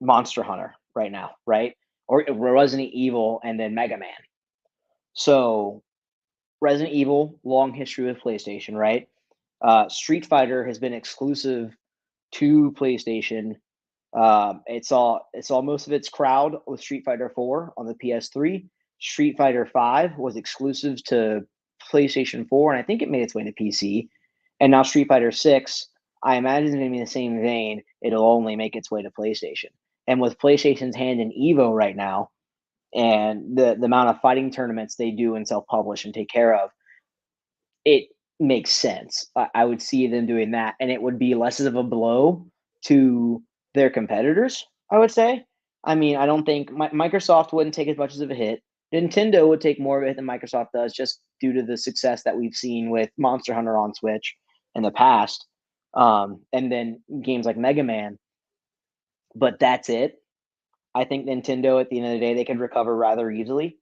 Monster Hunter right now, right? Or Resident Evil and then Mega Man. So Resident Evil, long history with PlayStation, right? Street Fighter has been exclusive to PlayStation. It saw most of its crowd with Street Fighter 4 on the PS3. Street Fighter 5 was exclusive to PlayStation 4, and I think it made its way to PC. And now Street Fighter 6, I imagine it's going to be in the same vein. It'll only make its way to PlayStation. And with PlayStation's hand in Evo right now, and the amount of fighting tournaments they do and self-publish and take care of, it makes sense. I would see them doing that, and it would be less of a blow to their competitors, I would say. I mean, I don't think Microsoft wouldn't take as much of a hit. Nintendo would take more of it than Microsoft does, just due to the success that we've seen with Monster Hunter on Switch in the past, and then games like Mega Man. But that's it. I think Nintendo, at the end of the day, they can recover rather easily.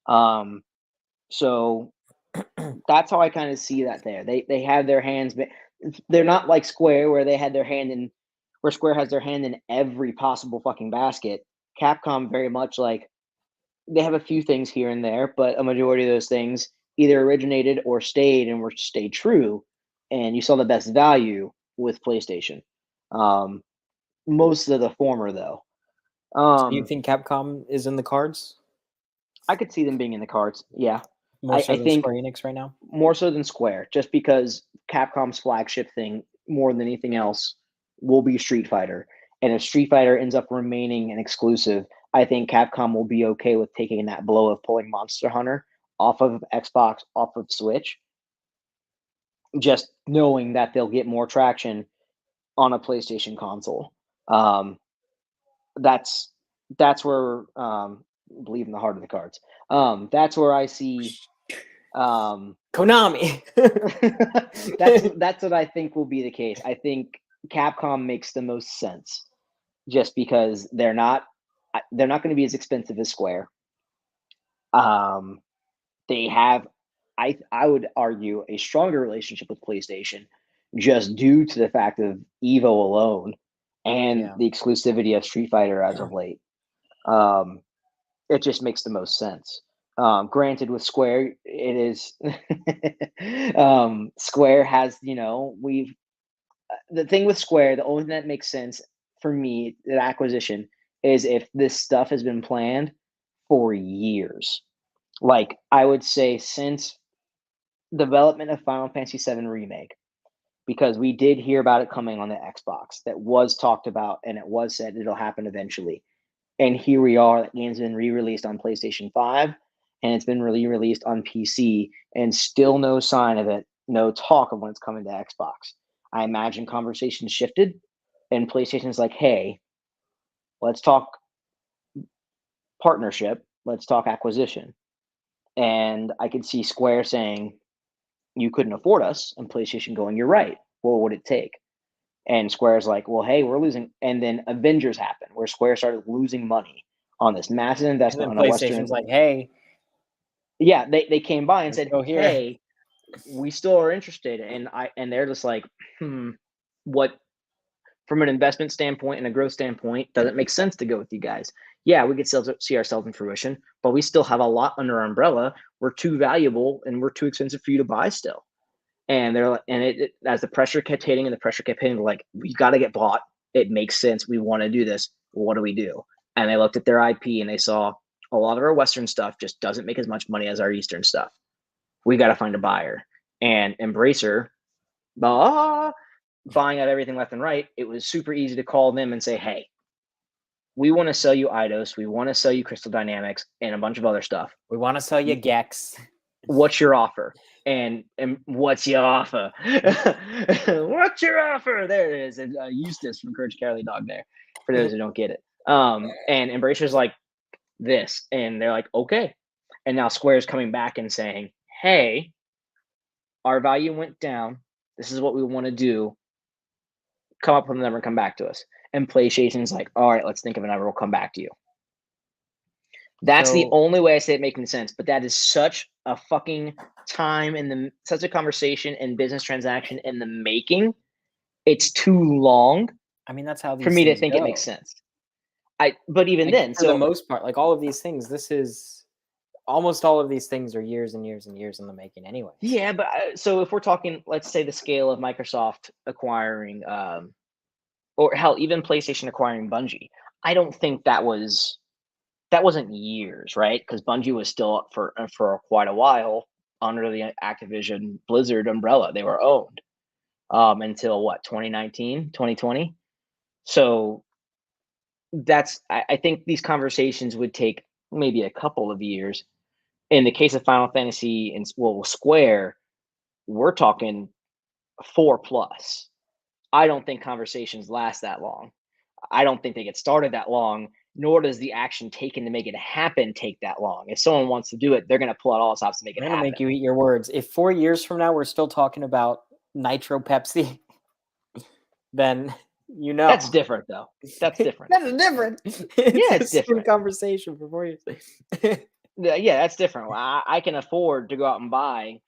So that's how I kind of see that there. They have their hands, but they're not like Square where they had their hand in where Square has their hand in every possible fucking basket. Capcom very much like they have a few things here and there, but a majority of those things either originated or stayed and were stayed true. And you saw the best value with PlayStation. Um, most of the former though. So you think Capcom is in the cards? I could see them being in the cards. Yeah. More so I than think Square Enix right now? more so than Square, just because Capcom's flagship thing, more than anything else, will be Street Fighter. And if Street Fighter ends up remaining an exclusive, I think Capcom will be okay with taking that blow of pulling Monster Hunter off of Xbox, off of Switch, just knowing that they'll get more traction on a PlayStation console. Um, that's that's where believe in the heart of the cards. That's where I see Konami. that's what I think will be the case. I think Capcom makes the most sense just because they're not going to be as expensive as Square. They have I would argue a stronger relationship with PlayStation just due to the fact of Evo alone and the exclusivity of Street Fighter as of late. It just makes the most sense. Granted, with Square, it is Square has we've the thing with Square. The only thing that makes sense for me, the acquisition, is if this stuff has been planned for years. Like I would say since development of Final Fantasy VII Remake, because we did hear about it coming on the Xbox. That was talked about, and it was said it'll happen eventually. And here we are. That game's been re-released on PlayStation 5, and it's been re-released on PC, and still no sign of it, no talk of when it's coming to Xbox. I imagine conversations shifted, and PlayStation's like, hey, let's talk partnership, let's talk acquisition. And I could see Square saying, you couldn't afford us, and PlayStation going, you're right. What would it take? And Square's like, well, hey, we're losing. And then Avengers happened, where Square started losing money on this massive investment And on then a Western. PlayStation's like, hey. Yeah, they came by and said, go here. hey, we still are interested. And they're just like, what, from an investment standpoint and a growth standpoint, doesn't make sense to go with you guys. Yeah, we could still see ourselves in fruition, but we still have a lot under our umbrella. We're too valuable and we're too expensive for you to buy still. And they're like, and it as the pressure kept hitting and the pressure kept hitting, like, we got to get bought. It makes sense. We want to do this. What do we do? And they looked at their IP and they saw a lot of our Western stuff just doesn't make as much money as our Eastern stuff. We got to find a buyer. And Embracer, buying out everything left and right, it was super easy to call them and say, hey, we want to sell you Eidos, we want to sell you Crystal Dynamics, and a bunch of other stuff. We want to sell you Gex. What's your offer? And what's your offer? What's your offer? There it is. And Eustace from Courage Cowardly Dog there, for those who don't get it. And Embracer's like this, and they're like, okay. And now Square's coming back and saying, hey, our value went down. This is what we want to do. Come up with a number and come back to us. And PlayStation's like, all right, let's think of a number. We'll come back to you. That's the only way I say it making sense. But that is such a fucking time in such a conversation and business transaction in the making. It's too long. I mean, that's how for me to think it makes sense. But even like, then, for the most part, like all of these things, this is almost all of these things are years and years and years in the making anyway. Yeah, but so if we're talking, let's say the scale of Microsoft acquiring, or hell, even PlayStation acquiring Bungie, I don't think that wasn't years, right? Because Bungie was still up for quite a while under the Activision Blizzard umbrella. They were owned until what, 2019, 2020. So I think these conversations would take maybe a couple of years. In the case of Final Fantasy and Square, we're talking 4+. I don't think conversations last that long. I don't think they get started that long, nor does the action taken to make it happen take that long. If someone wants to do it, they're going to pull out all stops to make it happen. I'm going to make you eat your words. If 4 years from now we're still talking about Nitro Pepsi, then you know. That's different, though. That's different. That's different. It's different conversation for 4 years. Yeah, that's different. I can afford to go out and buy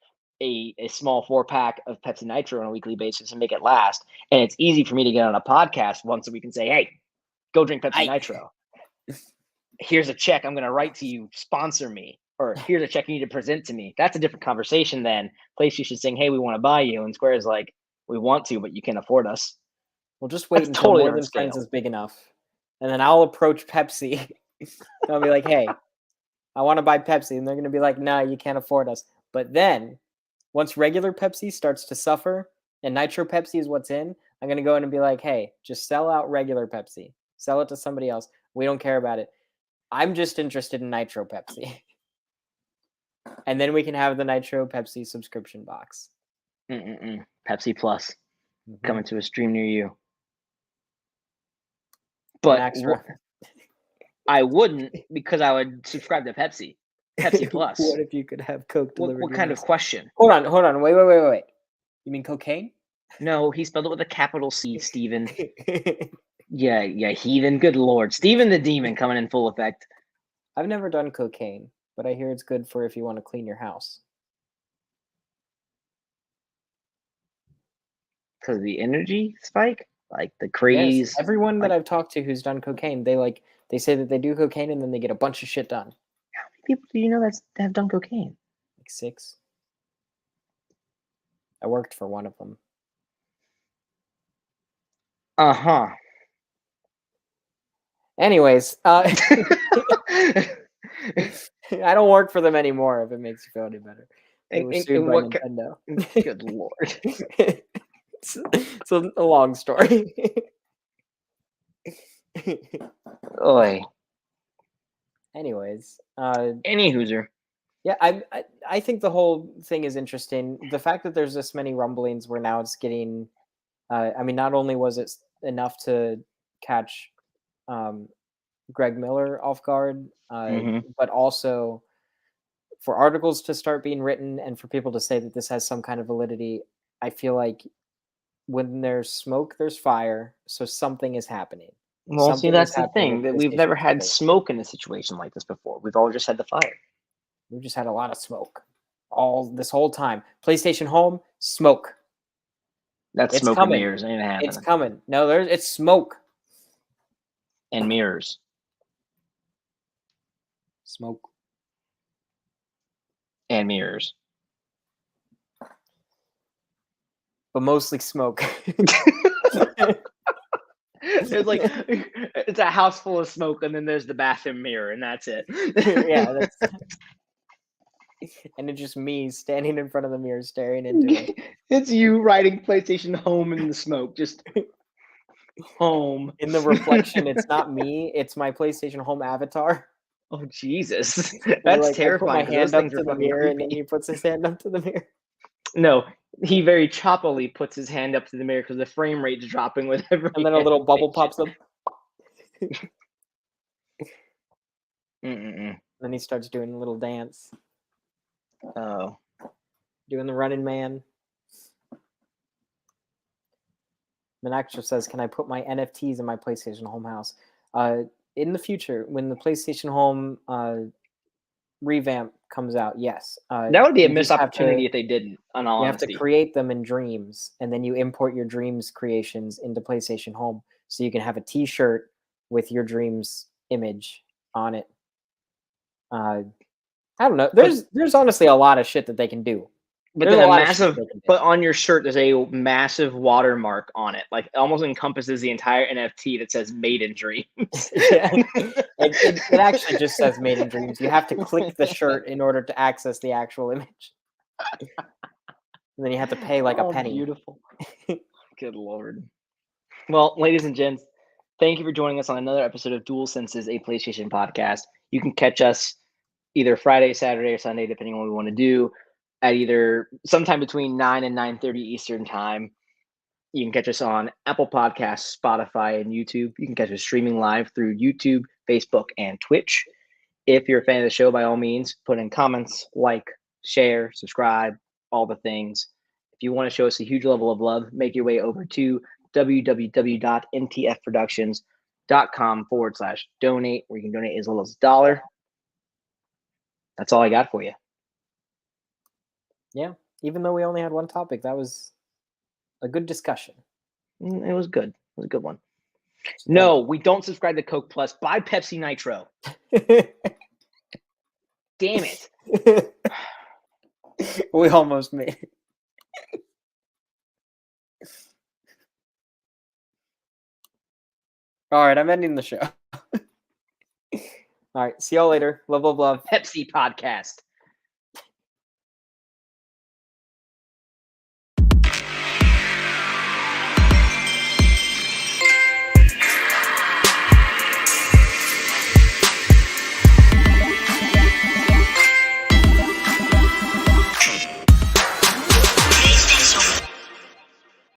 a small 4-pack of Pepsi Nitro on a weekly basis and make it last. And it's easy for me to get on a podcast once a week and say, hey, go drink Pepsi Nitro. Here's a check I'm going to write to you. Sponsor me. Or here's a check you need to present to me. That's a different conversation than PlayStation saying, hey, we want to buy you. And Square is like, we want to, but you can't afford us. Well, just wait until totally More Than Friends is big enough. And then I'll approach Pepsi. I'll be like, hey, I want to buy Pepsi. And they're going to be like, no, you can't afford us. But then once regular Pepsi starts to suffer and Nitro Pepsi is what's in, I'm going to go in and be like, hey, just sell out regular Pepsi. Sell it to somebody else. We don't care about it. I'm just interested in Nitro Pepsi. And then we can have the Nitro Pepsi subscription box. Pepsi Plus coming to a stream near you. But I wouldn't, because I would subscribe to Pepsi Plus. What if you could have Coke delivered? What kind of question? Hold on. Wait. You mean cocaine? No, he spelled it with a capital C, Steven. Yeah, heathen. Good Lord. Steven the Demon coming in full effect. I've never done cocaine, but I hear it's good for if you want to clean your house. Because of the energy spike? Like the craze? Yes, everyone that I've talked to who's done cocaine, they say that they do cocaine and then they get a bunch of shit done. How many people do you know that have done cocaine? Like 6. I worked for one of them. Uh-huh. Anyways, I don't work for them anymore, if it makes you feel any better. They were sued by Nintendo. Good Lord. It's a long story. Oy. Anyways. Any hooser. Yeah, I think the whole thing is interesting. The fact that there's this many rumblings where now it's getting... I mean, not only was it enough to catch Greg Miller off guard, but also for articles to start being written and for people to say that this has some kind of validity. I feel like when there's smoke, there's fire. So something is happening. Well, see, that's the thing. That we've never had smoke in a situation like this before. We've all just had the fire. We've just had a lot of smoke this whole time. PlayStation Home, smoke. That's smoke and mirrors. Ain't happening. It's coming. No, it's smoke. And mirrors. Smoke. And mirrors. But mostly smoke. It's a house full of smoke, and then there's the bathroom mirror, and that's it. Yeah. And it's just me standing in front of the mirror staring into it. It's you riding PlayStation Home in the smoke, just home. In the reflection, it's not me, it's my PlayStation Home avatar. Oh Jesus, And, that's like, I put my terrifying. 'Cause those hand up things to are the fucking mirror, and then creepy. he puts his hand up to the mirror. No, he very choppily puts his hand up to the mirror because the frame rate's dropping with every. And then a little bubble pops up. Mm-mm-mm. Then he starts doing a little dance, Oh, doing the Running Man. Minactra says, "Can I put my NFTs in my PlayStation Home house?" In the future, when the PlayStation Home revamp comes out, yes. that would be a You missed just have opportunity to if they didn't. In all you have to honesty, create them in Dreams, and then you import your Dreams creations into PlayStation Home, so you can have a T-shirt with your Dreams image on it. I don't know. There's honestly a lot of shit that they can do. but There's then a a lot of shit massive. they can do. But on your shirt, there's a massive watermark on it, like almost encompasses the entire NFT that says "Made in Dreams." Yeah. It actually just says "Made in Dreams." You have to click the shirt in order to access the actual image, and then you have to pay like a penny. Beautiful. Good Lord. Well, ladies and gents, thank you for joining us on another episode of Dual Senses, a PlayStation podcast. You can catch us either Friday, Saturday, or Sunday, depending on what we want to do, at either sometime between 9 and 9:30 Eastern time. You can catch us on Apple Podcasts, Spotify, and YouTube. You can catch us streaming live through YouTube, Facebook, and Twitch. If you're a fan of the show, by all means, put in comments, like, share, subscribe, all the things. If you want to show us a huge level of love, make your way over to www.ntfproductions.com/donate, where you can donate as little as $1. That's all I got for you. Yeah, even though we only had one topic, that was a good discussion. It was good. It was a good one. So No, we don't subscribe to Coke Plus. Buy Pepsi Nitro. Damn it. We almost made it. All right, I'm ending the show. All right, see y'all later. Love, love, love. Pepsi podcast.